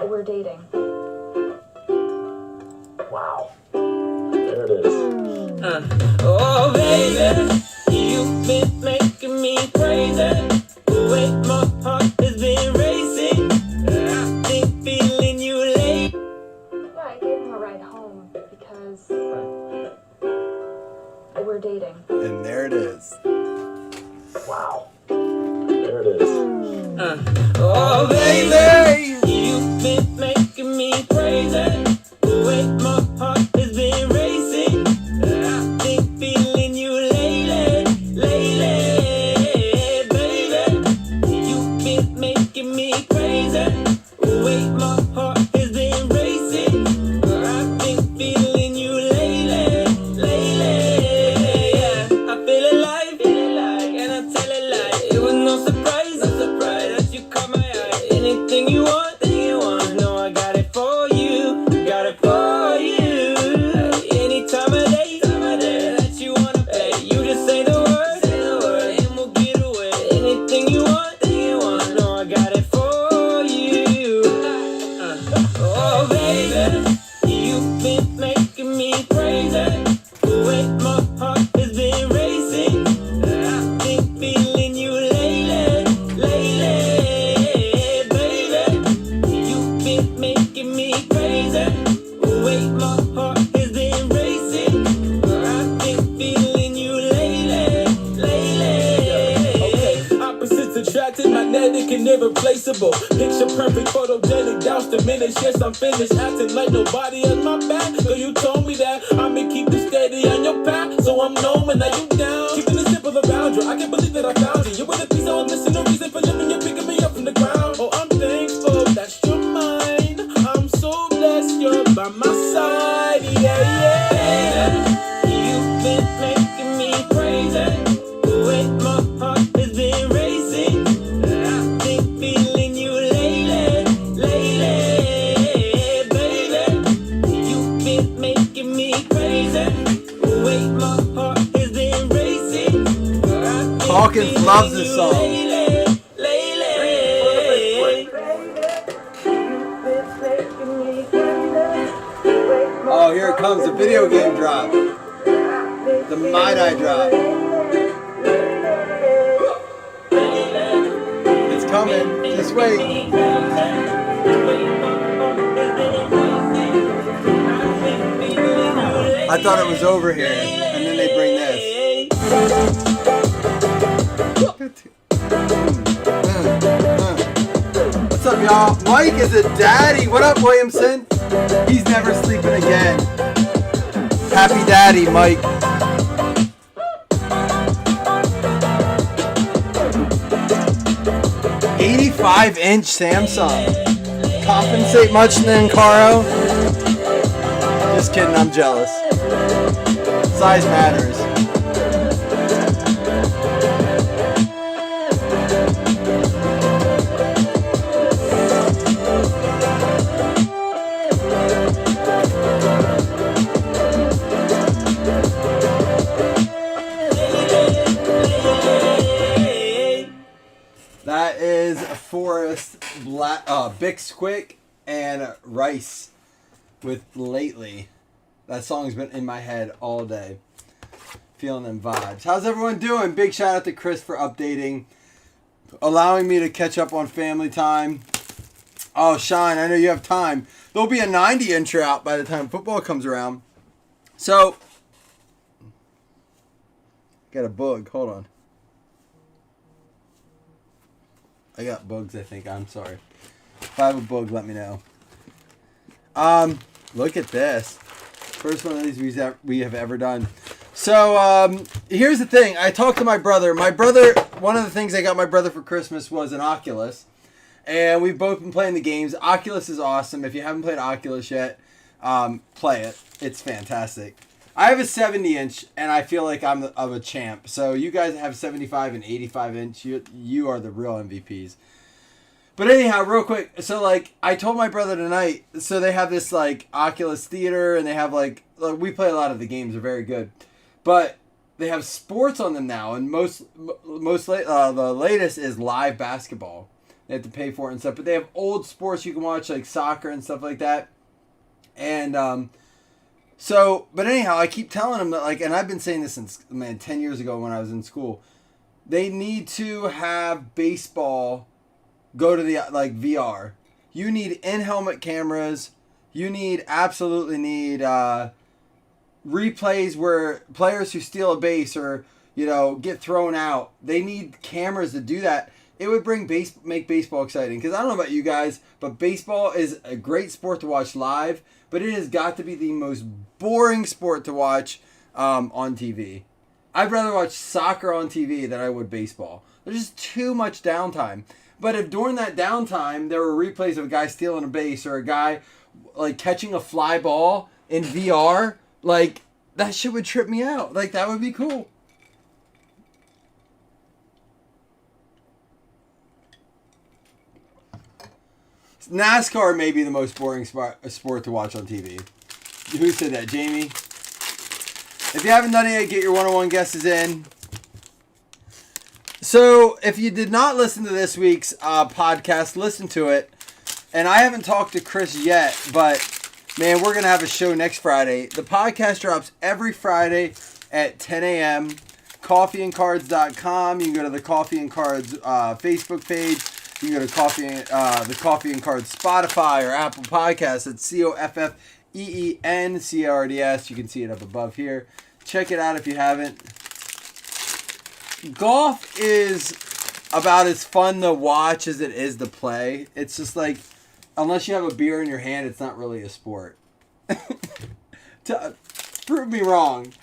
We're dating. Wow. There it is. Oh, baby, you've been making me crazy. The way my heart has been racing. I've been feeling you late. Yeah, I gave him a ride home because we're dating. And there it is. Wow. There it is. Oh, baby, you've been making me crazy. The way my heart has been racing. I've been feeling you lately, baby. You've been making me crazy. The way my heart has been racing. I've been feeling you lately, yeah. I feel alive, and I tell a lie. It was no surprise that you caught my eye. Anything you want, no, I got it for you, Any time of day that you wanna play, you just say the word, and we'll get away. Anything you want, no, I got it for you. Oh, baby, you've been making me crazy. The way my heart has been racing. I've been feeling you lately, baby. You've been making me crazy. The way my heart has been racing. I've been feeling you lately, Okay, opposites attracted, magnetic and irreplaceable. Picture perfect, photogenic, doused diminished. Yes, I'm finished acting like nobody on my back. Girl, you told me that I'ma keep you steady on your path, so I'm knowing that you down. Keeping it simple around you, I can't believe that I found you. You were the piece I was missing, no reason for living. You're picking me up from the ground. Oh, I'm thankful that you're mine. I'm so blessed you're by my side. Yeah. You've been making me crazy. The way my heart has been racing. I've been feeling you lately, baby. You've been making me crazy. The way my heart has been racing. I've been Hawkins loves this feeling you song. Oh, here it comes, the video game drop. The Might drop. It's coming. Just wait. I thought it was over here, and then they bring this. What's up, y'all? Mike is a daddy. What up, Williamson? He's never sleeping again. Happy daddy, Mike. $85-inch Samsung. Compensate much then, Caro? Just kidding, I'm jealous. Size matters. That is Forrest Bixquick and Rice with Lately. That song's been in my head all day. Feeling them vibes. How's everyone doing? Big shout out to Chris for updating, allowing me to catch up on family time. Oh, Shine, I know you have time. There'll be a 90 intro out by the time football comes around. So, got a bug. Hold on. I got bugs, I think. I'm sorry. If I have a bug, let me know. Look at this. First one of these we have ever done. So, here's the thing. I talked to my brother. One of the things I got my brother for Christmas was an Oculus. And we've both been playing the games. Oculus is awesome. If you haven't played Oculus yet, play it. It's fantastic. I have a 70-inch, and I feel like I'm a champ. So you guys have 75 and 85-inch. You are the real MVPs. But anyhow, real quick. So, like, I told my brother tonight, so they have this, like, Oculus Theater, and they have, like we play a lot of the games. They're very good. But they have sports on them now, and the latest is live basketball. They have to pay for it and stuff. But they have old sports you can watch, like soccer and stuff like that. And but anyhow, I keep telling them that, like, and I've been saying this since 10 years ago when I was in school. They need to have baseball go to the VR. You need in-helmet cameras. You absolutely need replays where players who steal a base or get thrown out. They need cameras to do that. It would make baseball exciting, because I don't know about you guys, but baseball is a great sport to watch live, but it has got to be the most boring sport to watch on TV. I'd rather watch soccer on TV than I would baseball. There's just too much downtime. But if during that downtime there were replays of a guy stealing a base or a guy like catching a fly ball in VR, like that shit would trip me out. Like that would be cool. NASCAR may be the most boring sport to watch on TV. Who said that, Jamie? If you haven't done it yet, get your 101 guesses in. So, if you did not listen to this week's podcast, listen to it. And I haven't talked to Chris yet, but man, we're going to have a show next Friday. The podcast drops every Friday at 10 a.m. Coffeeandcards.com. You can go to the Coffee and Cards Facebook page. You can go to the Coffee and Cards Spotify or Apple Podcasts. It's COFFEENCARDS. You can see it up above here. Check it out if you haven't. Golf is about as fun to watch as it is to play. It's just like, unless you have a beer in your hand, it's not really a sport. Prove me wrong.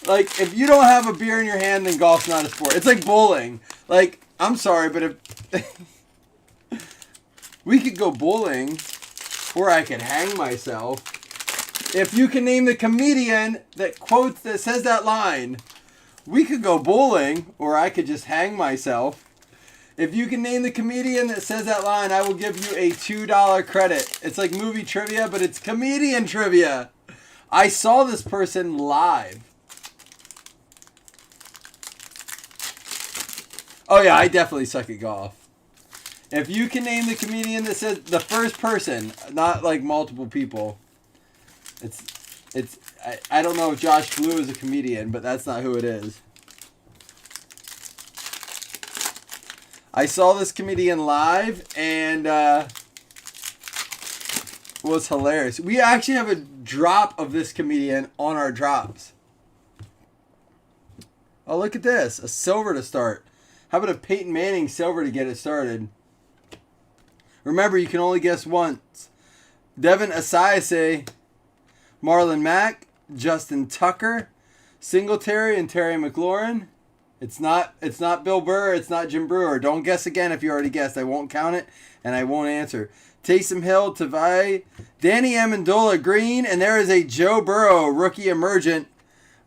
Like, if you don't have a beer in your hand, then golf's not a sport. It's like bowling. Like, I'm sorry, but if we could go bowling, or I could hang myself. If you can name the comedian that says that line, we could go bowling, or I could just hang myself. If you can name the comedian that says that line, I will give you a $2 credit. It's like movie trivia, but it's comedian trivia. I saw this person live. Oh yeah, I definitely suck at golf. If you can name the comedian that says the first person, not like multiple people. I don't know if Josh Blue is a comedian, but that's not who it is. I saw this comedian live and was hilarious. We actually have a drop of this comedian on our drops. Oh, look at this. A silver to start. How about a Peyton Manning silver to get it started? Remember, you can only guess once. Devin Asiasi, Marlon Mack, Justin Tucker, Singletary, and Terry McLaurin. It's not Bill Burr. It's not Jim Brewer. Don't guess again if you already guessed. I won't count it, and I won't answer. Taysom Hill, Tavai, Danny Amendola, Green, and there is a Joe Burrow, rookie emergent.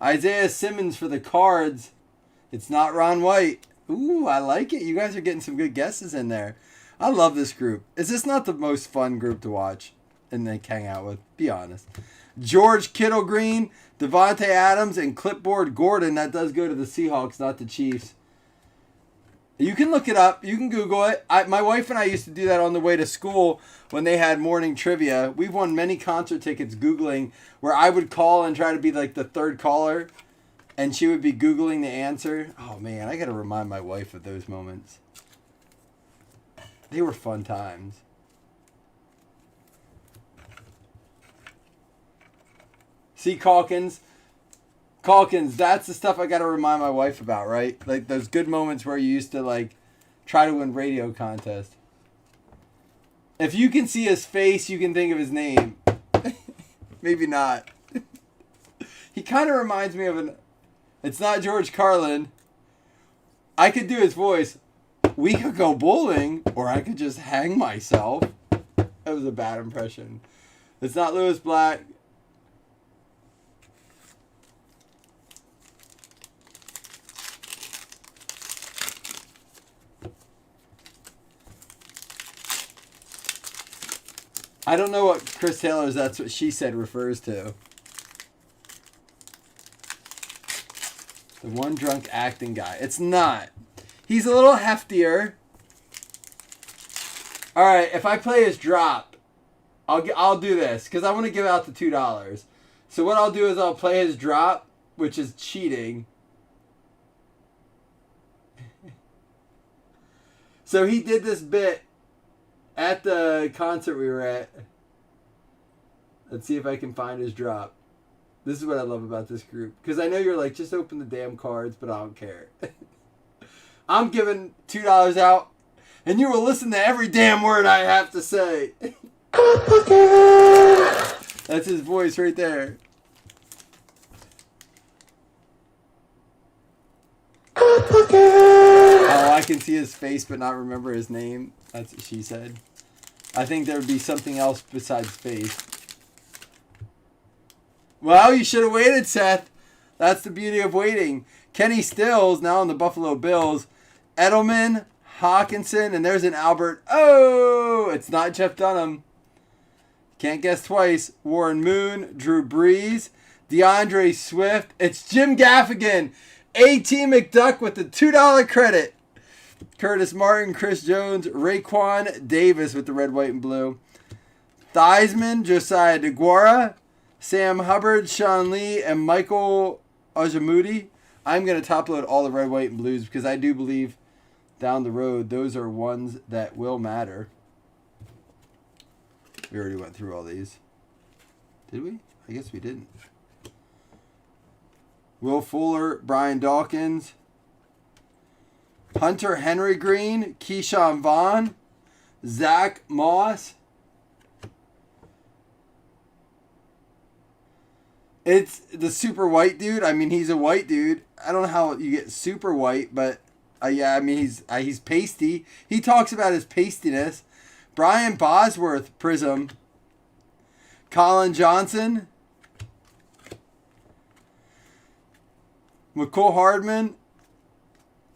Isaiah Simmons for the Cards. It's not Ron White. Ooh, I like it. You guys are getting some good guesses in there. I love this group. Is this not the most fun group to watch and then hang out with? Be honest. George Kittle Green, Devontae Adams, and Clipboard Gordon. That does go to the Seahawks, not the Chiefs. You can look it up. You can Google it. My wife and I used to do that on the way to school when they had morning trivia. We've won many concert tickets Googling, where I would call and try to be like the third caller, and she would be Googling the answer. Oh, man, I got to remind my wife of those moments. They were fun times. See, Calkins, that's the stuff I got to remind my wife about, right? Like those good moments where you used to like try to win radio contest. If you can see his face, you can think of his name. Maybe not. He kind of reminds me of it's not George Carlin. I could do his voice. We could go bowling, or I could just hang myself. That was a bad impression. It's not Lewis Black. I don't know what Chris Taylor's That's What She Said refers to. The one drunk acting guy. It's not. He's a little heftier. All right, if I play his drop, I'll do this because I want to give out the $2. So what I'll do is I'll play his drop, which is cheating. So he did this bit at the concert we were at. Let's see if I can find his drop. This is what I love about this group. Because I know you're like, just open the damn cards, but I don't care. I'm giving $2 out, and you will listen to every damn word I have to say. That's his voice right there. Oh, I can see his face but not remember his name. That's what she said. I think there would be something else besides face. Well, you should have waited, Seth. That's the beauty of waiting. Kenny Stills, now on the Buffalo Bills. Edelman, Hawkinson, and there's an Albert. Oh, it's not Jeff Dunham. Can't guess twice. Warren Moon, Drew Brees, DeAndre Swift. It's Jim Gaffigan. A.T. McDuck with the $2 credit. Curtis Martin, Chris Jones, Raekwon Davis with the red, white, and blue. Theismann, Josiah DeGuara, Sam Hubbard, Sean Lee, and Michael Ojemudia. I'm going to top load all the red, white, and blues because I do believe down the road those are ones that will matter. We already went through all these. Did we? I guess we didn't. Will Fuller, Brian Dawkins, Hunter Henry Green, Keyshawn Vaughn, Zach Moss. It's the super white dude. I mean, he's a white dude. I don't know how you get super white, but yeah, I mean, he's pasty. He talks about his pastiness. Brian Bosworth, Prism. Colin Johnson. McCole Hardman.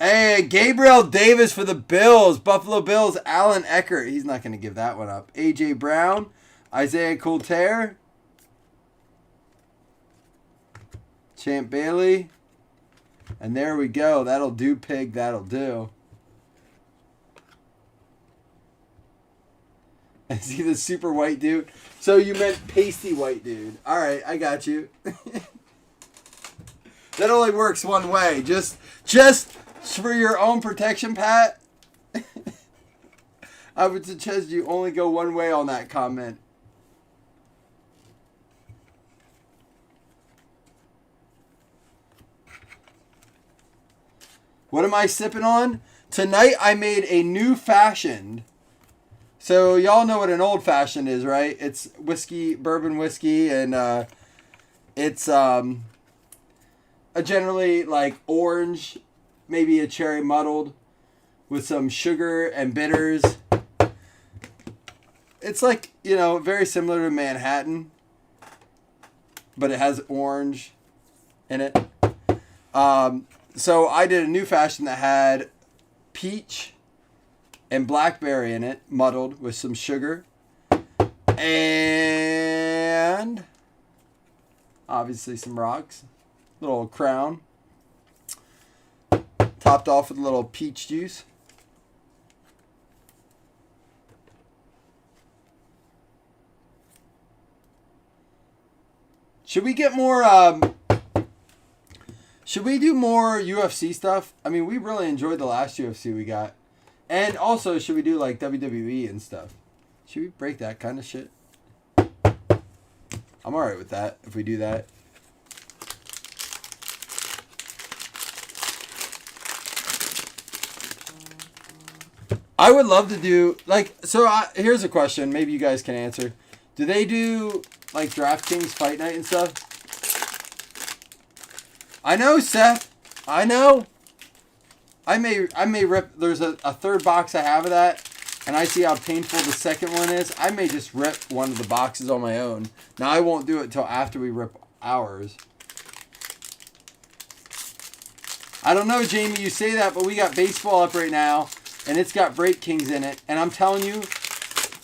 Hey, Gabriel Davis for the Bills. Buffalo Bills. Alan Eckert. He's not going to give that one up. A.J. Brown. Isaiah Coulter. Champ Bailey. And there we go. That'll do, pig. That'll do. Is he the super white dude? So you meant pasty white dude. All right, I got you. That only works one way. Just for your own protection, Pat. I would suggest you only go one way on that comment. What am I sipping on? Tonight I made a new fashioned. So y'all know what an old fashioned is, right? It's whiskey, bourbon whiskey, and it's a generally like orange, maybe a cherry muddled with some sugar and bitters. It's like, you know, very similar to Manhattan, but it has orange in it. So I did a new fashion that had peach and blackberry in it, muddled with some sugar. And obviously some rocks. Little crown. Topped off with a little peach juice. Should we get more... Should we do more UFC stuff? I mean, we really enjoyed the last UFC we got. And also, should we do like WWE and stuff? Should we break that kind of shit? I'm alright with that, if we do that. I would love to do, like, so here's a question. Maybe you guys can answer. Do they do, like, DraftKings Fight Night and stuff? I know, Seth. I know. I may rip. There's a third box I have of that, and I see how painful the second one is. I may just rip one of the boxes on my own. Now, I won't do it until after we rip ours. I don't know, Jamie, you say that, but we got baseball up right now, and it's got Break Kings in it. And I'm telling you,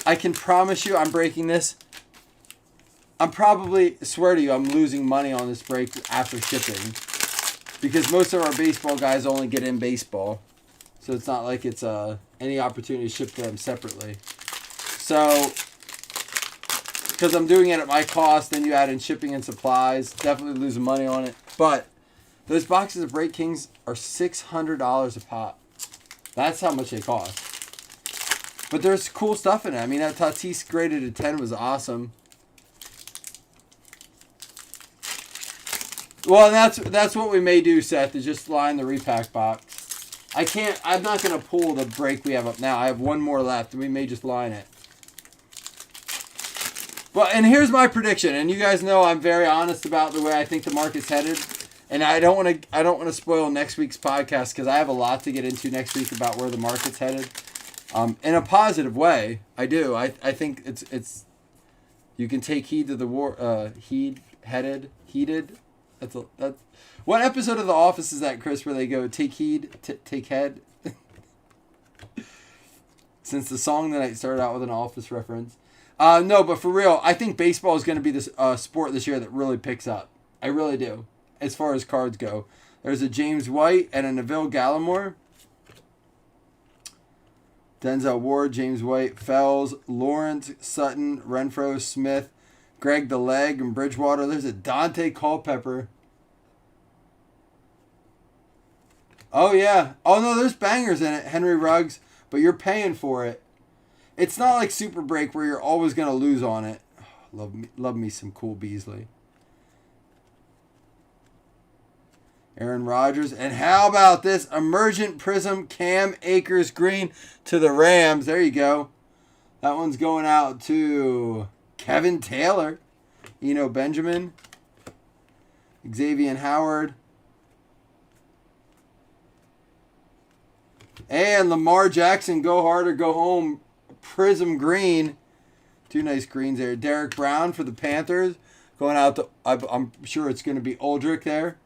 I can promise you I'm breaking this. I'm probably, swear to you, I'm losing money on this break after shipping. Because most of our baseball guys only get in baseball. So it's not like it's any opportunity to ship them separately. So, because I'm doing it at my cost, then you add in shipping and supplies, definitely losing money on it. But those boxes of Break Kings are $600 a pop. That's how much they cost. But there's cool stuff in it. I mean, that Tatis graded to 10 was awesome. Well, that's what we may do, Seth, is just line the repack box. I'm not going to pull the break we have up now. I have one more left, and we may just line it. Well, and here's my prediction, and you guys know I'm very honest about the way I think the market's headed. And I don't want to spoil next week's podcast because I have a lot to get into next week about where the market's headed. In a positive way, I do. I think it's you can take heed to the war. Heated. That's what episode of The Office is that, Chris? Where they go take heed, take head. Since the song tonight started out with an Office reference. No, but for real, I think baseball is going to be this sport this year that really picks up. I really do. As far as cards go, there's a James White and a Neville Gallimore. Denzel Ward, James White, Fells, Lawrence, Sutton, Renfroe, Smith, Greg the Leg, and Bridgewater. There's a Dante Culpepper. Oh, yeah. Oh, no, there's bangers in it. Henry Ruggs, but you're paying for it. It's not like Super Break where you're always going to lose on it. Oh, love me some Cool Beasley. Aaron Rodgers. And how about this? Emergent Prism Cam Akers Green to the Rams. There you go. That one's going out to Kevin Taylor. Eno Benjamin. Xavier Howard. And Lamar Jackson, go hard or go home. Prism Green. Two nice greens there. Derek Brown for the Panthers. Going out to, I'm sure it's going to be Aldrich there.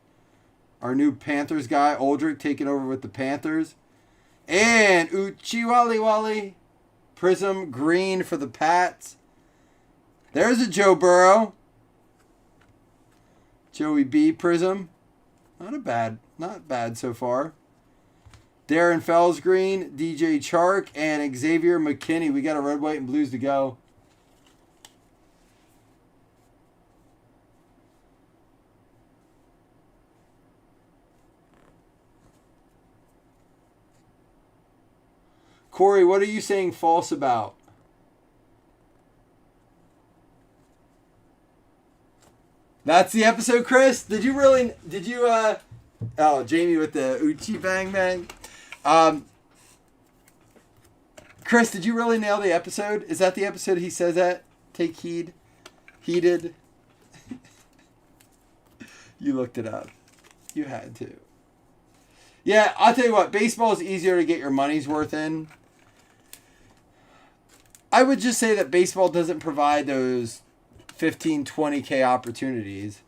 Our new Panthers guy, Aldrich, taking over with the Panthers. And Wally. Prism Green for the Pats. There's a Joe Burrow. Joey B. Prism. Not bad so far. Darren Fells Green, DJ Chark, and Xavier McKinney. We got a red, white, and blues to go. Corey, what are you saying false about? That's the episode, Chris? Did you, oh, Jamie with the Uchi Bang Bang. Chris, did you really nail the episode? Is that the episode he says that? Take heed. Heated. You looked it up. You had to. Yeah, I'll tell you what. Baseball is easier to get your money's worth in. I would just say that baseball doesn't provide those 15, 20K opportunities.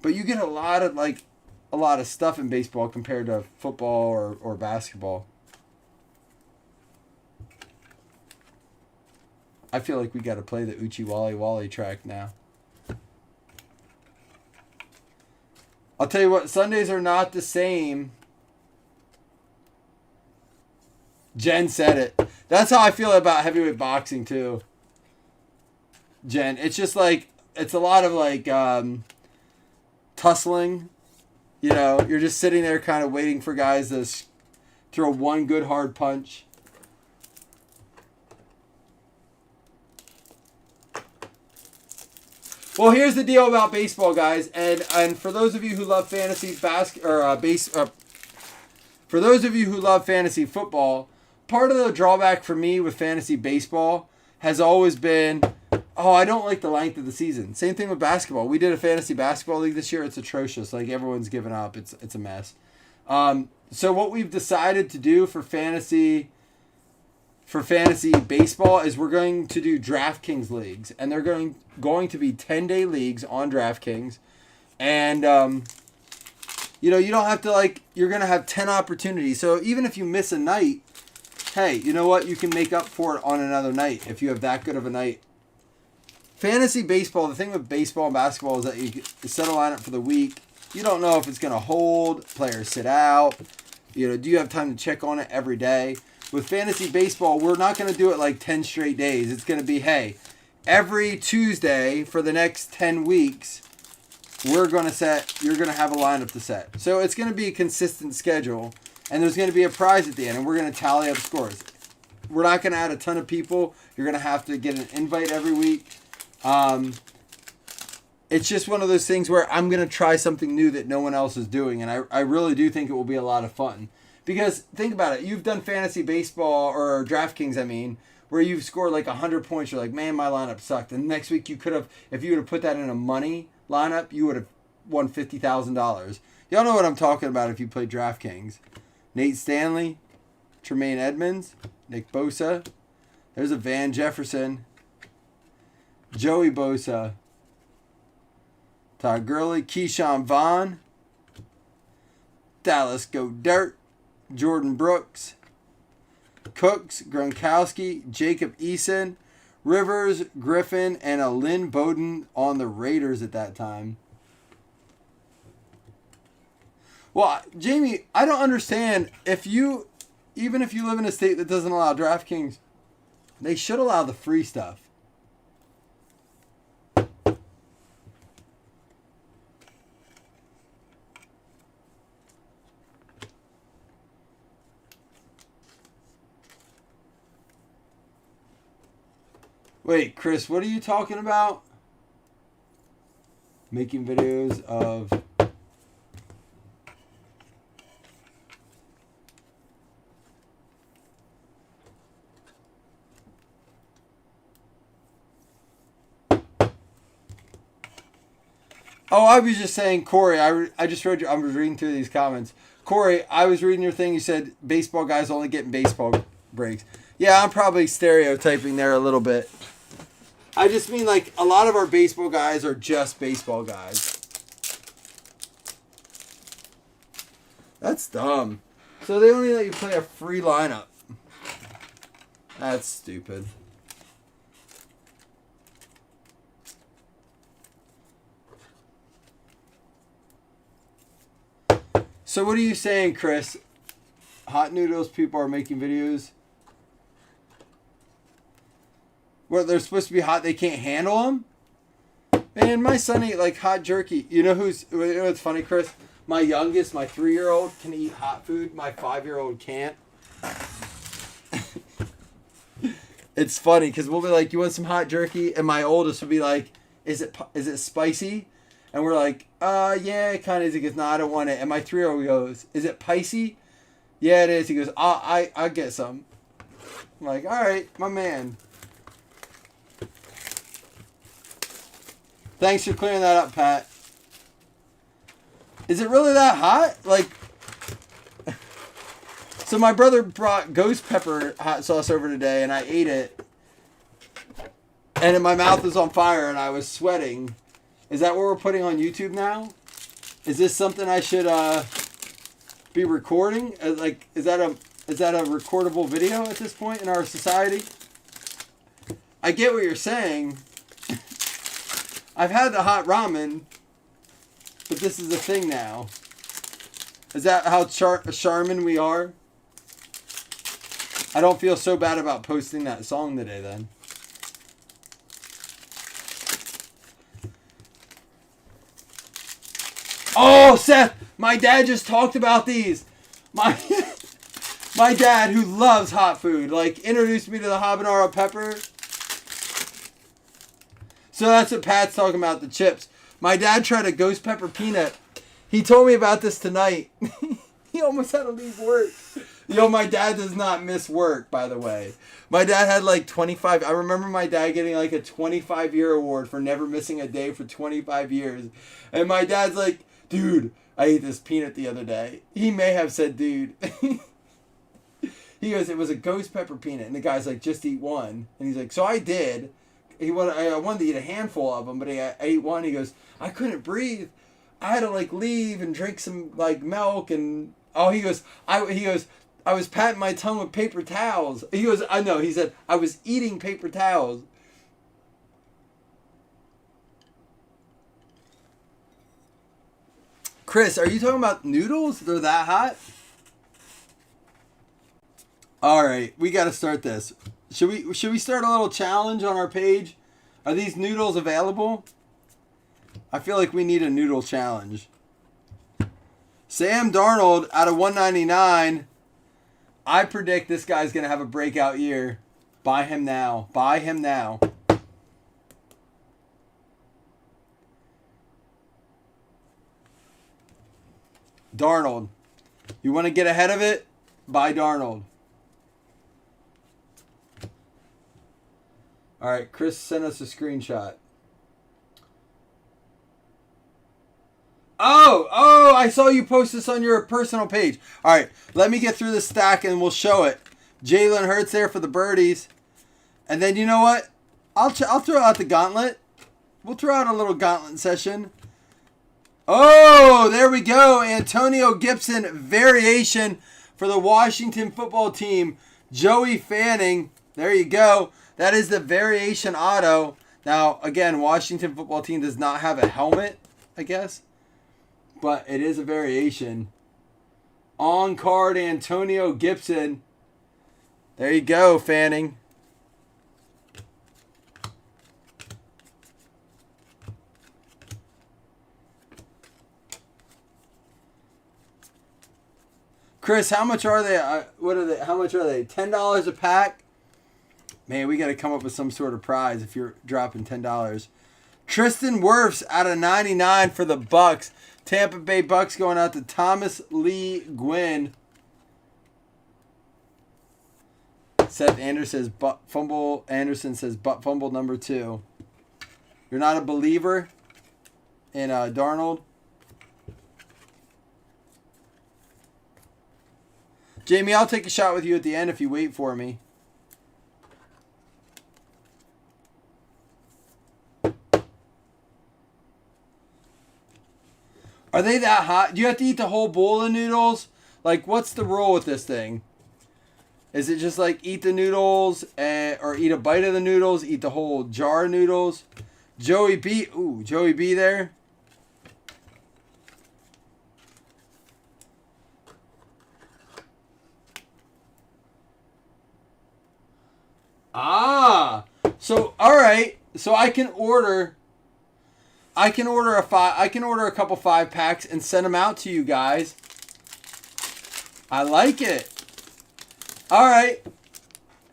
But you get a lot of stuff in baseball compared to football or basketball. I feel like we got to play the Uchi Wally track now. I'll tell you what, Sundays are not the same. Jen said it. That's how I feel about heavyweight boxing too. Jen, it's just like, it's a lot of tussling. You know, you're just sitting there kind of waiting for guys to throw one good hard punch. Well, here's the deal about baseball, guys, and for those of you who love fantasy for those of you who love fantasy football, part of the drawback for me with fantasy baseball has always been, I don't like the length of the season. Same thing with basketball. We did a fantasy basketball league this year. It's atrocious. Like, everyone's given up. It's a mess. So what we've decided to do for fantasy baseball is we're going to do DraftKings leagues, and they're going to be 10-day leagues on DraftKings, and you don't have to you're going to have 10 opportunities. So even if you miss a night, hey, you know what? You can make up for it on another night if you have that good of a night. Fantasy baseball, the thing with baseball and basketball is that you set a lineup for the week. You don't know if it's going to hold, players sit out. Do you have time to check on it every day? with fantasy baseball, we're not going to do it like 10 straight days. It's going to be, hey, every Tuesday for the next 10 weeks, you're going to have a lineup to set. So it's going to be a consistent schedule, and there's going to be a prize at the end, and we're going to tally up scores. We're not going to add a ton of people. You're going to have to get an invite every week. It's just one of those things where I'm going to try something new that no one else is doing, and I really do think it will be a lot of fun. Because think about it. You've done fantasy baseball, or DraftKings, I mean, where you've scored like 100 points. You're like, man, my lineup sucked. And next week you could have, if you would have put that in a money lineup, you would have won $50,000. Y'all know what I'm talking about if you play DraftKings. Nate Stanley, Tremaine Edmonds, Nick Bosa. There's a Van Jefferson. Joey Bosa. Todd Gurley, Keyshawn Vaughn, Dallas Go Dirt, Jordan Brooks, Cooks, Gronkowski, Jacob Eason, Rivers, Griffin, and a Lynn Bowden on the Raiders at that time. Well, Jamie, I don't understand. Even if you live in a state that doesn't allow DraftKings, they should allow the free stuff. Wait, Chris, what are you talking about? Making videos of... Oh, I was just saying, Corey, I just read I was reading through these comments. Corey, I was reading your thing. You said baseball guys only getting baseball breaks. Yeah, I'm probably stereotyping there a little bit. I just mean, like, a lot of our baseball guys are just baseball guys. That's dumb. So they only let you play a free lineup. That's stupid. So what are you saying, Chris? Hot noodles people are making videos? What, they're supposed to be hot, they can't handle them? Man, my son ate like hot jerky. You know what's funny, Chris? My youngest, my 3-year-old, can eat hot food. My 5-year-old can't. It's funny because we'll be like, you want some hot jerky? And my oldest will be like, is it spicy? And we're like, yeah, it kind of is. He goes, no, I don't want it. And my 3-year-old goes, is it picey? Yeah, it is. He goes, I'll get some. I'm like, all right, my man. Thanks for clearing that up, Pat. Is it really that hot? Like, so my brother brought ghost pepper hot sauce over today, and I ate it. And my mouth was on fire, and I was sweating. Is that what we're putting on YouTube now? Is this something I should be recording? Like, is that a recordable video at this point in our society? I get what you're saying. I've had the hot ramen, but this is a thing now. Is that how charmin we are? I don't feel so bad about posting that song today then. Oh, Seth, my dad just talked about these. My dad, who loves hot food, like, introduced me to the habanero pepper. So that's what Pat's talking about, the chips. My dad tried a ghost pepper peanut. He told me about this tonight. He almost had to leave work. Yo, my dad does not miss work, by the way. My dad had like 25... I remember my dad getting like a 25-year award for never missing a day for 25 years. And my dad's like, dude, I ate this peanut the other day. He may have said, dude. He goes, it was a ghost pepper peanut. And the guy's like, just eat one. And he's like, so I did. I wanted to eat a handful of them, but I ate one. He goes, I couldn't breathe. I had to like leave and drink some like milk and he goes, I was patting my tongue with paper towels. He goes, I know. He said I was eating paper towels. Chris, are you talking about noodles? They're that hot? All right, we got to start this. Should we start a little challenge on our page? Are these noodles available? I feel like we need a noodle challenge. Sam Darnold out of 199. I predict this guy's going to have a breakout year. Buy him now. Buy him now. Darnold. You want to get ahead of it? Buy Darnold. All right, Chris sent us a screenshot. Oh, I saw you post this on your personal page. All right, let me get through the stack and we'll show it. Jalen Hurts there for the birdies. And then you know what? I'll throw out the gauntlet. We'll throw out a little gauntlet session. Oh, there we go. Antonio Gibson variation for the Washington football team. Joey Fanning. There you go. That is the variation auto. Now, again, Washington football team does not have a helmet, I guess. But it is a variation. On card, Antonio Gibson. There you go, Fanning. Chris, how much are they? What are they? How much are they? $10 a pack? Man, we got to come up with some sort of prize if you're dropping $10. Tristan Wirfs out of 99 for the Bucks. Tampa Bay Bucks going out to Thomas Lee Gwynn. Seth Anderson says butt fumble. Anderson says butt fumble number 2. You're not a believer in Darnold? Jamie, I'll take a shot with you at the end if you wait for me. Are they that hot? Do you have to eat the whole bowl of noodles? Like, what's the rule with this thing? Is it just like eat the noodles or eat a bite of the noodles, eat the whole jar of noodles? Joey B. Ooh, Joey B there. Ah. So, all right. So I can order a couple 5-packs and send them out to you guys. I like it. All right.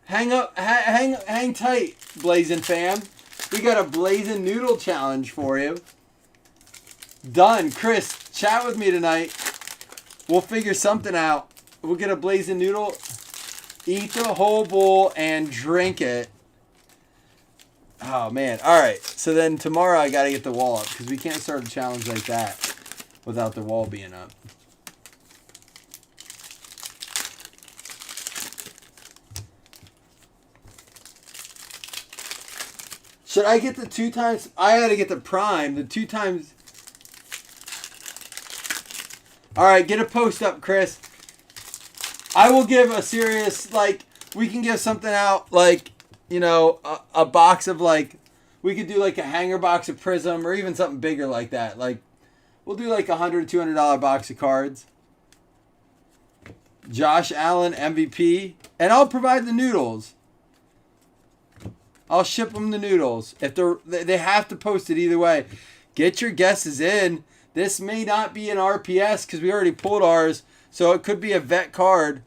Hang tight, Blazzzin fam. We got a Blazzzin noodle challenge for you. Done. Chris, chat with me tonight. We'll figure something out. We'll get a Blazzzin noodle, eat the whole bowl, and drink it. Oh, man. All right. So then tomorrow I got to get the wall up because we can't start a challenge like that without the wall being up. Should I get the 2 times? I got to get the prime. The 2 times. All right. Get a post up, Chris. I will give a serious, like, we can give something out, like, you know, a box of, like, we could do like a hanger box of Prism or even something bigger like that. Like, we'll do like $100, $200 box of cards. Josh Allen MVP, and I'll provide the noodles. I'll ship them the noodles. If they have to post it either way. Get your guesses in. This may not be an RPS because we already pulled ours, so it could be a vet card.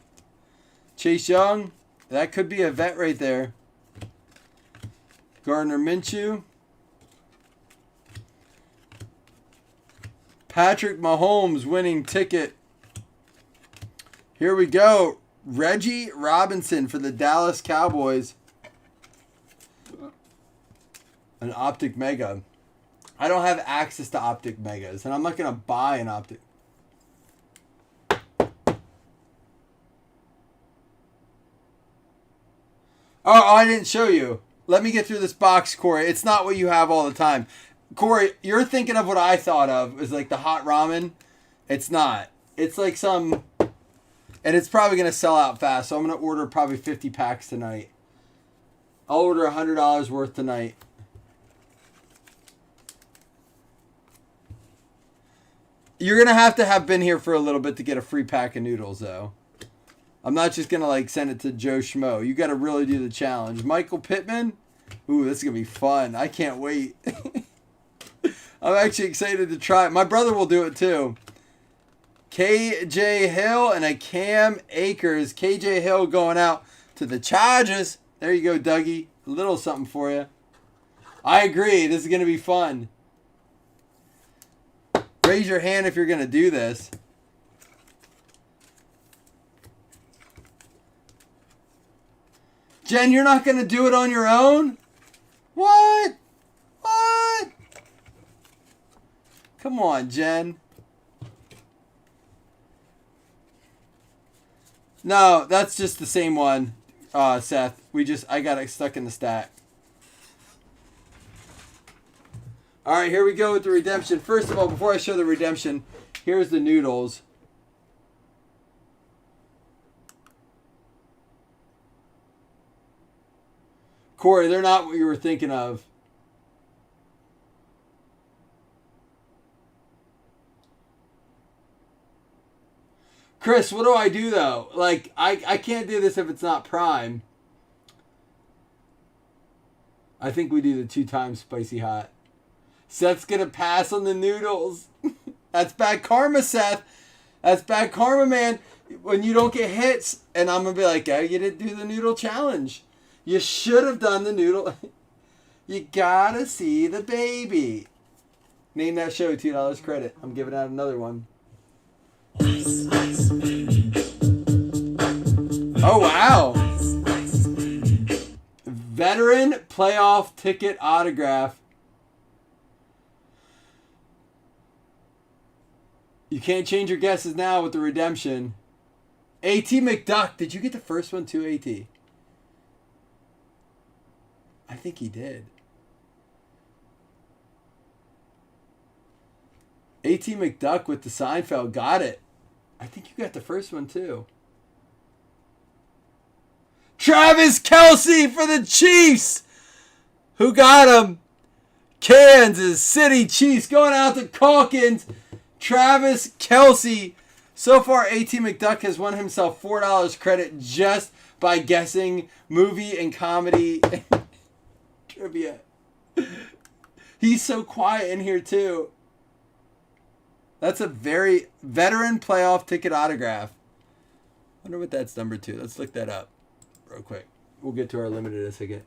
Chase Young, that could be a vet right there. Gardner Minshew. Patrick Mahomes winning ticket. Here we go. Reggie Robinson for the Dallas Cowboys. An Optic Mega. I don't have access to Optic Megas, and I'm not going to buy an Optic. Oh, I didn't show you. Let me get through this box, Corey. It's not what you have all the time. Corey, you're thinking of what I thought of as like the hot ramen. It's not. It's like some... And it's probably going to sell out fast, so I'm going to order probably 50 packs tonight. I'll order $100 worth tonight. You're going to have been here for a little bit to get a free pack of noodles, though. I'm not just going to like send it to Joe Schmo. You got to really do the challenge. Michael Pittman. Ooh, this is going to be fun. I can't wait. I'm actually excited to try it. My brother will do it too. KJ Hill and a Cam Akers. KJ Hill going out to the Chargers. There you go, Dougie. A little something for you. I agree. This is going to be fun. Raise your hand if you're going to do this. Jen, you're not going to do it on your own? What? What? Come on, Jen. No, that's just the same one, Seth. I got it stuck in the stack. All right, here we go with the redemption. First of all, before I show the redemption, here's the noodles. Corey, they're not what you were thinking of. Chris, what do I do though? Like, I can't do this if it's not Prime. I think we do the 2 times spicy hot. Seth's gonna pass on the noodles. That's bad karma, Seth. That's bad karma, man. When you don't get hits, and I'm gonna be like, oh, you didn't do the noodle challenge. You should have done the noodle. You gotta see the baby. Name that show, $2 credit. I'm giving out another one. Oh, wow. Veteran playoff ticket autograph. You can't change your guesses now with the redemption. A.T. McDuck. Did you get the first one too, A.T.? I think he did. A.T. McDuck with the Seinfeld. Got it. I think you got the first one too. Travis Kelce for the Chiefs. Who got him? Kansas City Chiefs going out to Calkins. Travis Kelce. So far, A.T. McDuck has won himself $4 credit just by guessing movie and comedy trivia. He's so quiet in here too. That's a very veteran playoff ticket autograph. Wonder what that's number 2. Let's look that up real quick. We'll get to our limited in a second.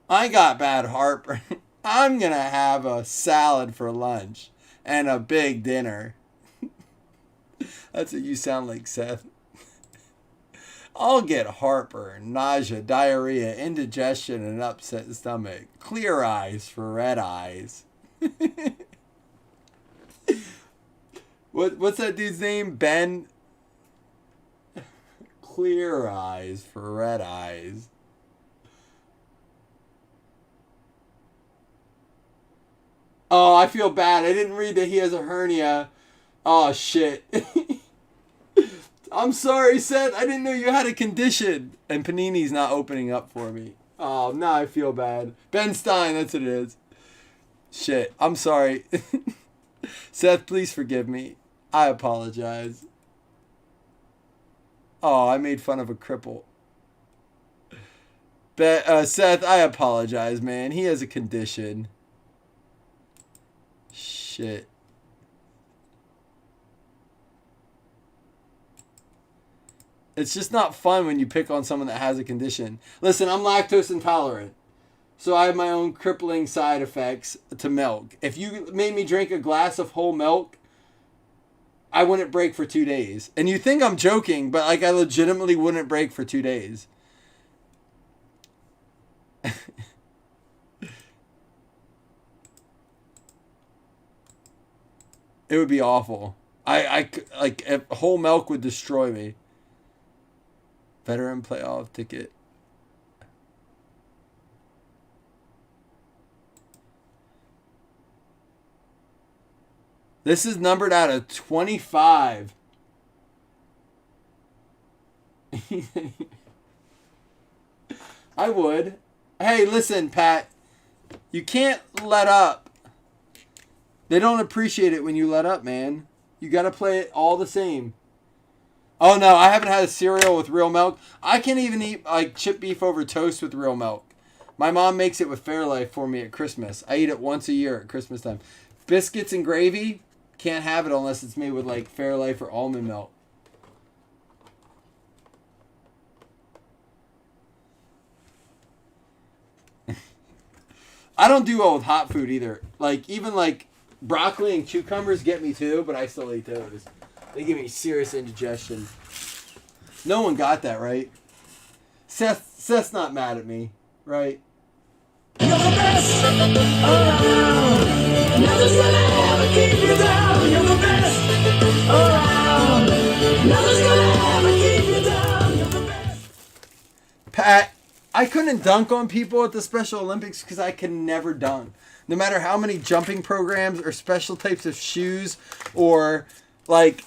I got bad heartburn. I'm going to have a salad for lunch and a big dinner. That's what you sound like, Seth. I'll get heartburn, nausea, diarrhea, indigestion, and upset stomach. Clear eyes for red eyes. What's that dude's name? Ben? Clear eyes for red eyes. Oh, I feel bad. I didn't read that he has a hernia. Oh, shit. I'm sorry, Seth. I didn't know you had a condition. And Panini's not opening up for me. Oh, now I feel bad. Ben Stein, that's what it is. Shit, I'm sorry. Seth, please forgive me. I apologize. Oh, I made fun of a cripple. Seth, I apologize, man. He has a condition. Shit. It's just not fun when you pick on someone that has a condition. Listen, I'm lactose intolerant. So I have my own crippling side effects to milk. If you made me drink a glass of whole milk, I wouldn't break for 2 days. And you think I'm joking, but like I legitimately wouldn't break for 2 days. It would be awful. I like whole milk would destroy me. Veteran playoff ticket. This is numbered out of 25. I would. Hey, listen, Pat. You can't let up. They don't appreciate it when you let up, man. You got to play it all the same. Oh, no, I haven't had a cereal with real milk. I can't even eat like chip beef over toast with real milk. My mom makes it with Fairlife for me at Christmas. I eat it once a year at Christmas time. Biscuits and gravy, can't have it unless it's made with like Fairlife or almond milk. I don't do well with hot food either. Like, even like broccoli and cucumbers get me too, but I still eat those. They give me serious indigestion. No one got that, right? Seth's not mad at me, right? You're the best around. Nothing's gonna ever keep you down. You're the best around. Nothing's gonna ever keep you down. You're the best. Pat, I couldn't dunk on people at the Special Olympics because I can never dunk. No matter how many jumping programs or special types of shoes or like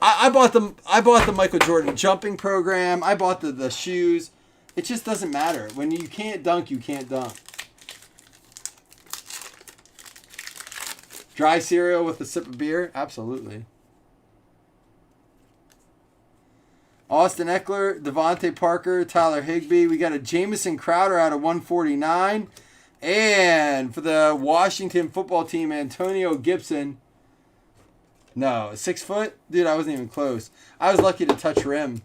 I bought the Michael Jordan jumping program. I bought the shoes. It just doesn't matter. When you can't dunk, you can't dunk. Dry cereal with a sip of beer? Absolutely. Austin Eckler, Devontae Parker, Tyler Higbee. We got a Jamison Crowder out of 149. And for the Washington football team, Antonio Gibson. No, 6 foot? Dude, I wasn't even close. I was lucky to touch rim.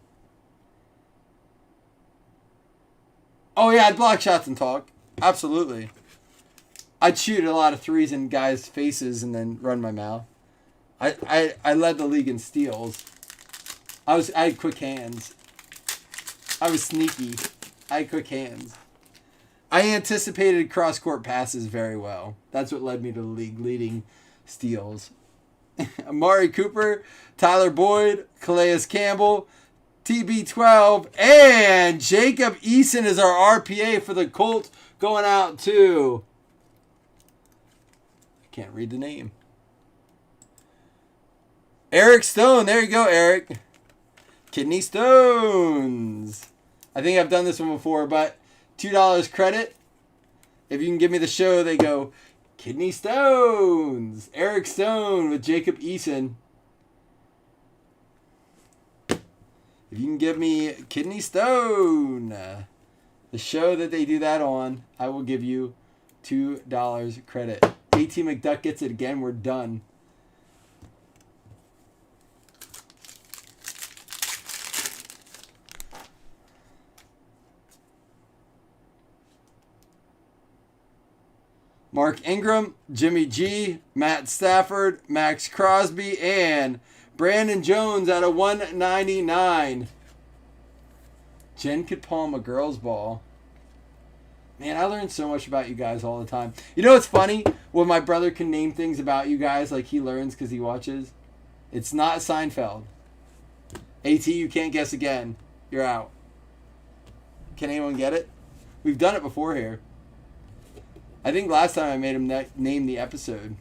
Oh, yeah, I'd block shots and talk. Absolutely. I'd shoot a lot of threes in guys' faces and then run my mouth. I led the league in steals. I had quick hands. I was sneaky. I had quick hands. I anticipated cross-court passes very well. That's what led me to the league leading steals. Amari Cooper, Tyler Boyd, Calais Campbell, TB12, and Jacob Eason is our RPA for the Colts going out to... I can't read the name. Eric Stone. There you go, Eric. Kidney Stones. I think I've done this one before, but $2 credit. If you can give me the show, they go, Kidney Stones. Eric Stone with Jacob Eason. If you can give me Kidney Stone, the show that they do that on, I will give you $2 credit. AT McDuck gets it again. We're done. Mark Ingram, Jimmy G, Matt Stafford, Max Crosby, and Brandon Jones out of 199. Jen could palm a girl's ball. Man, I learn so much about you guys all the time. You know what's funny? When my brother can name things about you guys like he learns because he watches. It's not Seinfeld. AT, you can't guess again. You're out. Can anyone get it? We've done it before here. I think last time I made him name the episode.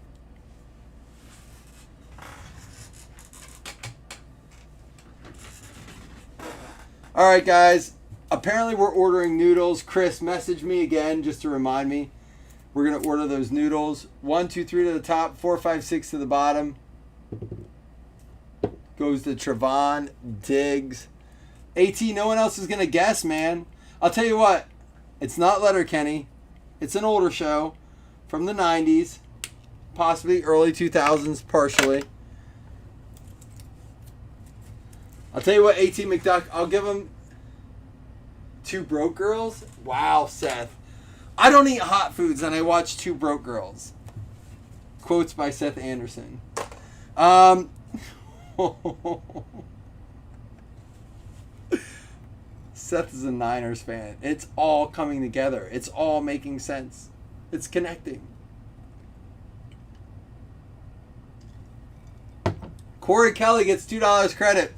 All right, guys. Apparently we're ordering noodles. Chris messaged me again just to remind me. We're going to order those noodles. 1, 2, 3 to the top. 4, 5, 6 to the bottom. Goes to Trevon Diggs. AT, no one else is going to guess, man. I'll tell you what. It's not Letterkenny. It's an older show from the 90s. Possibly early 2000s, partially. I'll tell you what, AT McDuck, I'll give him Two Broke Girls. Wow, Seth. I don't eat hot foods and I watch Two Broke Girls. Quotes by Seth Anderson. Seth is a Niners fan. It's all coming together. It's all making sense. It's connecting. Corey Kelly gets $2 credit.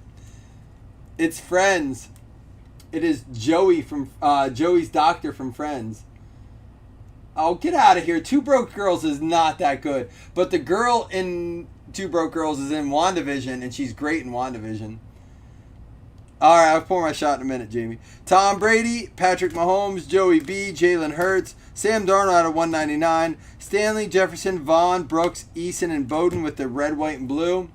It's Friends. It is Joey from Joey's doctor from Friends. Oh, get out of here. Two Broke Girls is not that good. But the girl in Two Broke Girls is in WandaVision, and she's great in WandaVision. All right, I'll pour my shot in a minute, Jamie. Tom Brady, Patrick Mahomes, Joey B, Jalen Hurts, Sam Darnold out of 199, Stanley, Jefferson, Vaughn, Brooks, Eason, and Bowden with the red, white, and blue.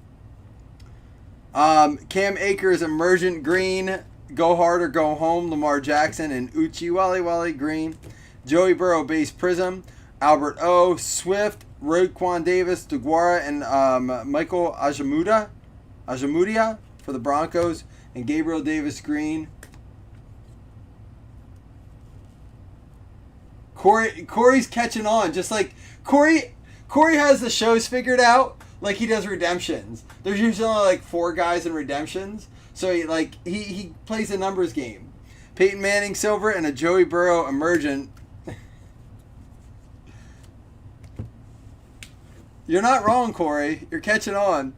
Cam Akers, Emergent Green. Go Hard or Go Home, Lamar Jackson and Uchi Wally Green. Joey Burrow, Base Prism. Albert O, Swift, Roquan Davis, DeGuara, and Michael Ajamudia for the Broncos. And Gabriel Davis Green. Corey's catching on. Just like Corey has the shows figured out like he does redemptions. There's usually only like 4 guys in redemptions. So he plays a numbers game. Peyton Manning Silver and a Joey Burrow Emergent. You're not wrong, Corey. You're catching on.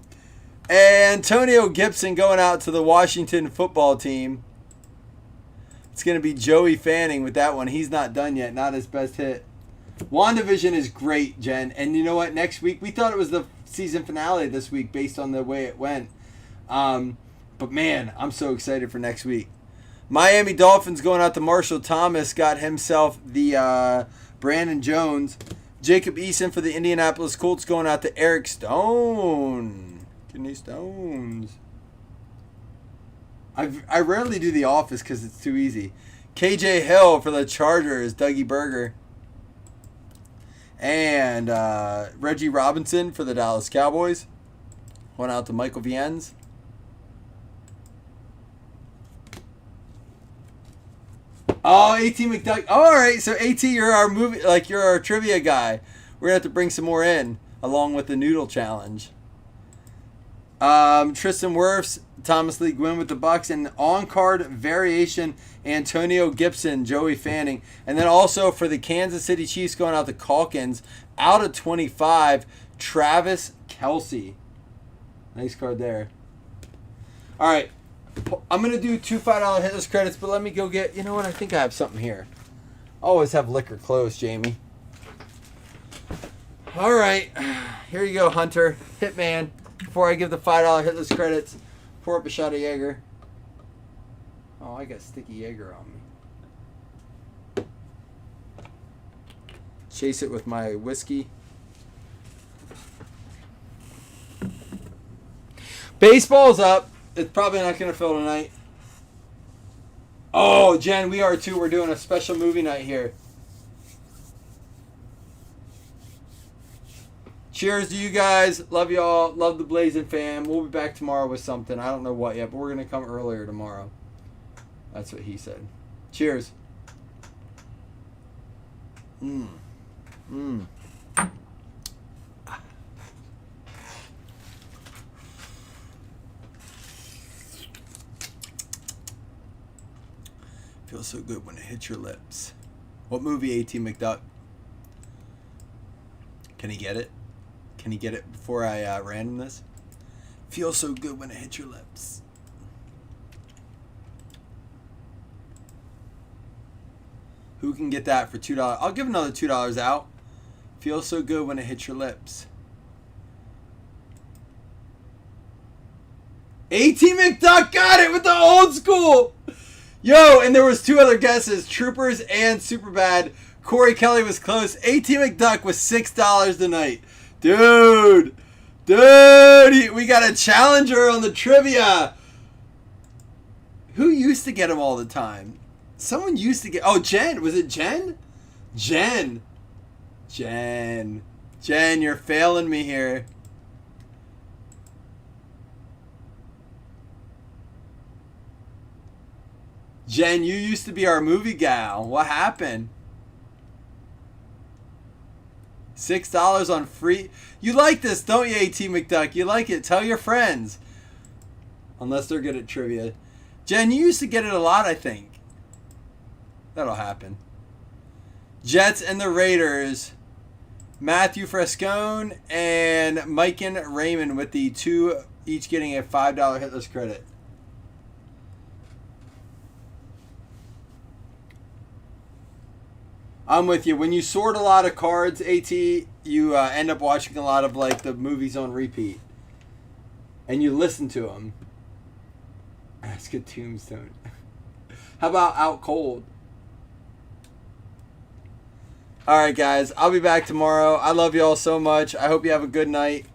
Antonio Gibson going out to the Washington football team. It's going to be Joey Fanning with that one. He's not done yet. Not his best hit. WandaVision is great, Jen. And you know what? Next week, we thought it was the season finale this week based on the way it went. But man, I'm so excited for next week. Miami Dolphins going out to Marshall Thomas. Got himself the Brandon Jones. Jacob Eason for the Indianapolis Colts going out to Eric Stone. Kidney Stones. I rarely do The Office because it's too easy. KJ Hill for the Chargers. Dougie Berger. And Reggie Robinson for the Dallas Cowboys. Going out to Michael Viennes. Oh, AT McDuck. Oh, all right, so AT, you're our trivia guy. We're gonna have to bring some more in, along with the noodle challenge. Tristan Wirfs, Thomas Lee Gwynn with the Bucks, and on-card variation, Antonio Gibson, Joey Fanning, and then also for the Kansas City Chiefs going out to Calkins, out of 25, Travis Kelce. Nice card there. All right. I'm going to do 2 $5 hitless credits, but let me go get... You know what? I think I have something here. Always have liquor closed, Jamie. All right. Here you go, Hunter. Hitman. Before I give the $5 hitless credits, pour up a shot of Jaeger. Oh, I got sticky Jaeger on me. Chase it with my whiskey. Baseball's up. It's probably not going to fill tonight. Oh, Jen, we are too. We're doing a special movie night here. Cheers to you guys. Love y'all. Love the Blazzzin fam. We'll be back tomorrow with something. I don't know what yet, but we're going to come earlier tomorrow. That's what he said. Cheers. Feels so good when it hits your lips. What movie, AT McDuck? Can he get it? Can he get it before I random this? Feels so good when it hits your lips. Who can get that for $2? I'll give another $2 out. Feels so good when it hits your lips. AT McDuck got it with the old school. Yo, and there was 2 other guesses, Troopers and Superbad. Corey Kelly was close. AT McDuck was $6 tonight. Dude, we got a challenger on the trivia. Who used to get him all the time? Someone used to get... Oh, Jen. Was it Jen? Jen, you're failing me here. Jen, you used to be our movie gal. What happened? $6 on free. You like this, don't you, AT McDuck? You like it. Tell your friends. Unless they're good at trivia. Jen, you used to get it a lot, I think. That'll happen. Jets and the Raiders. Matthew Frescone and Miken Raymond with the 2 each getting a $5 hitless credit. I'm with you. When you sort a lot of cards, AT, you end up watching a lot of like the movies on repeat. And you listen to them. That's good. Tombstone. How about Out Cold? All right, guys. I'll be back tomorrow. I love you all so much. I hope you have a good night.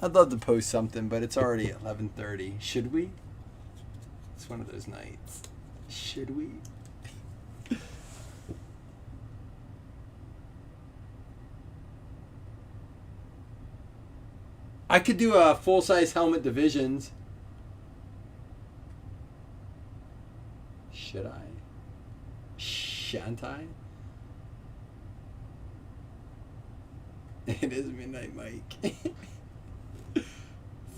I'd love to post something, but it's already 11:30. Should we? It's one of those nights. Should we? I could do a full-size helmet divisions. Should I? Shan't I? It is midnight, Mike.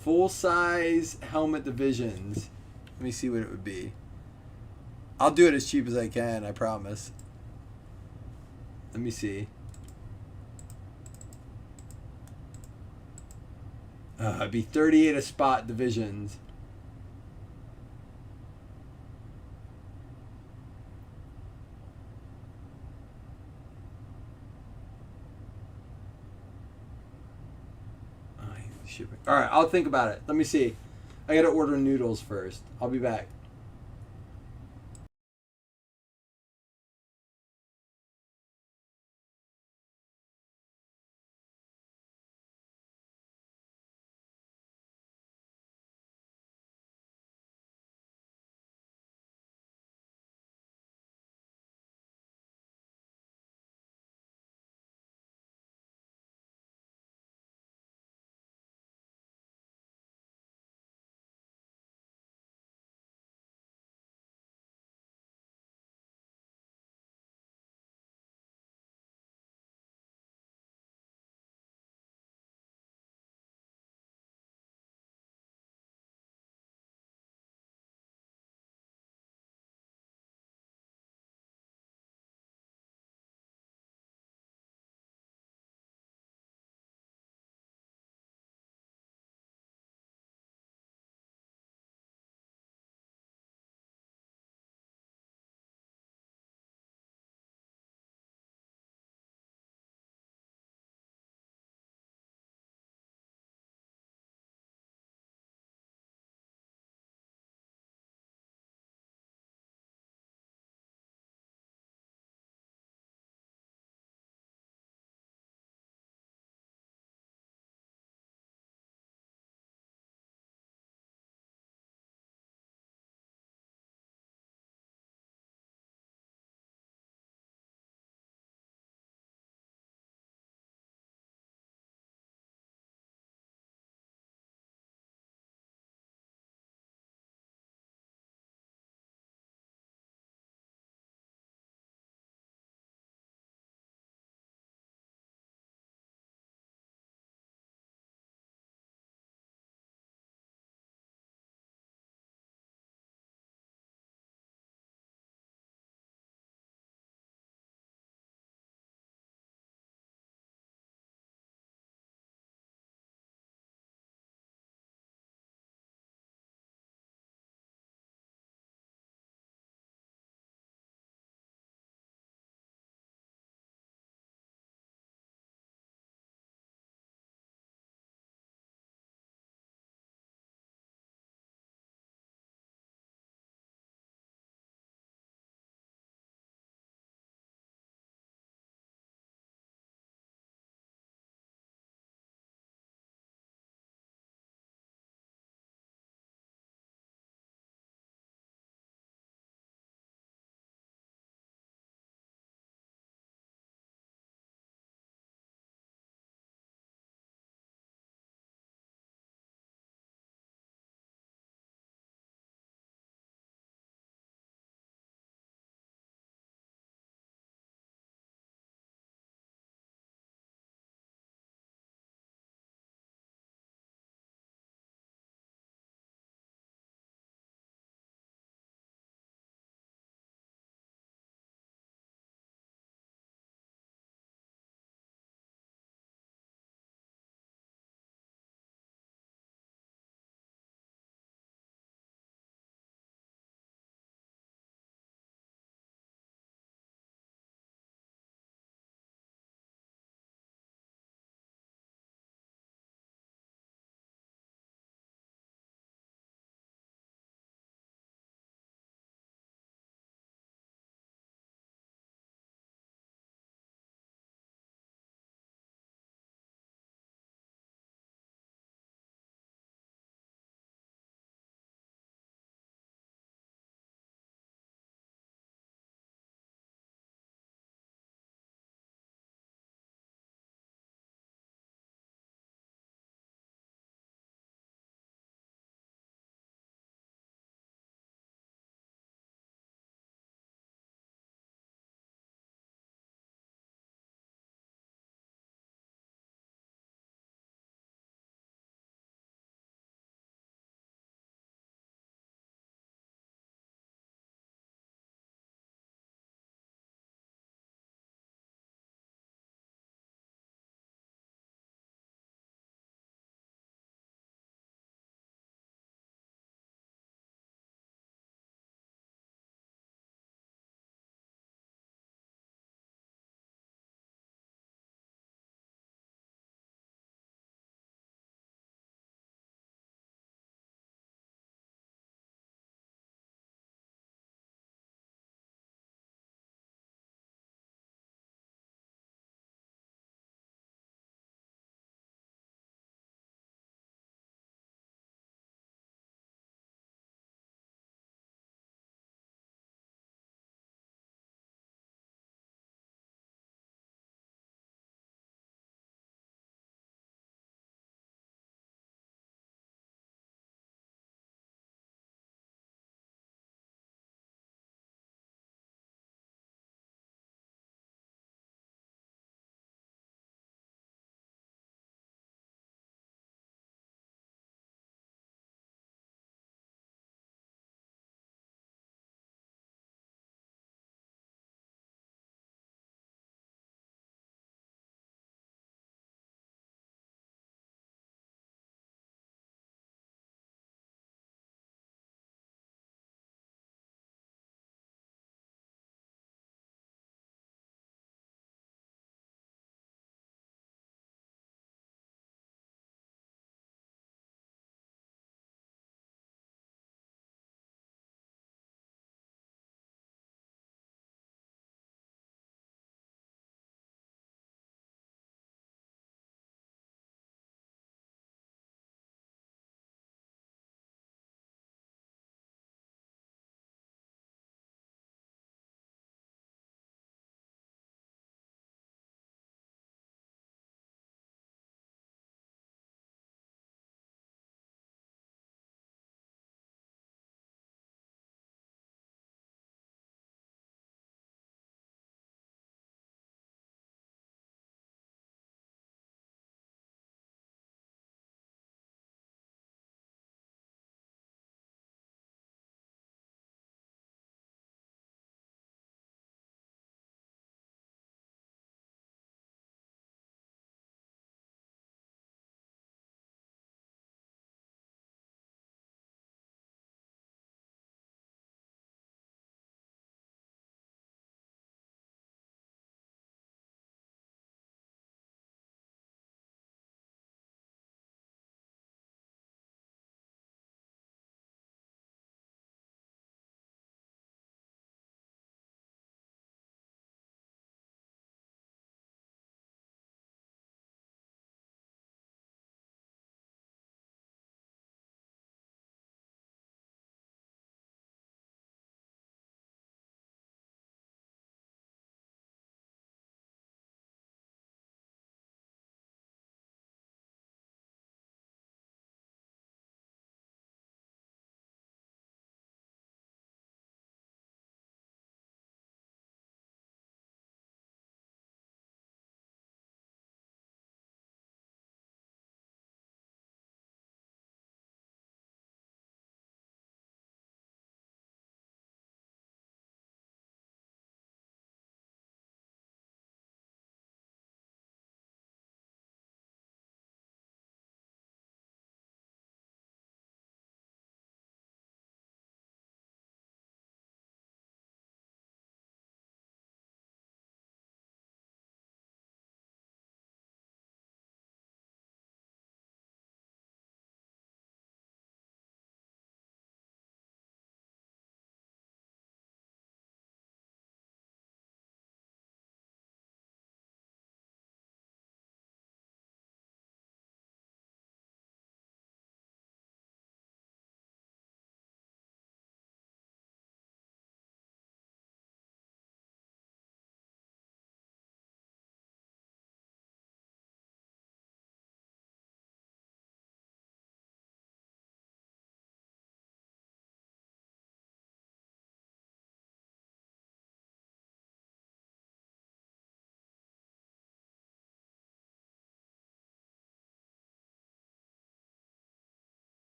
Full-size helmet divisions. Let me see what it would be. I'll do it as cheap as I can, I promise. Let me see. It'd be 38 a spot divisions. All right, I'll think about it. Let me see. I gotta order noodles first. I'll be back.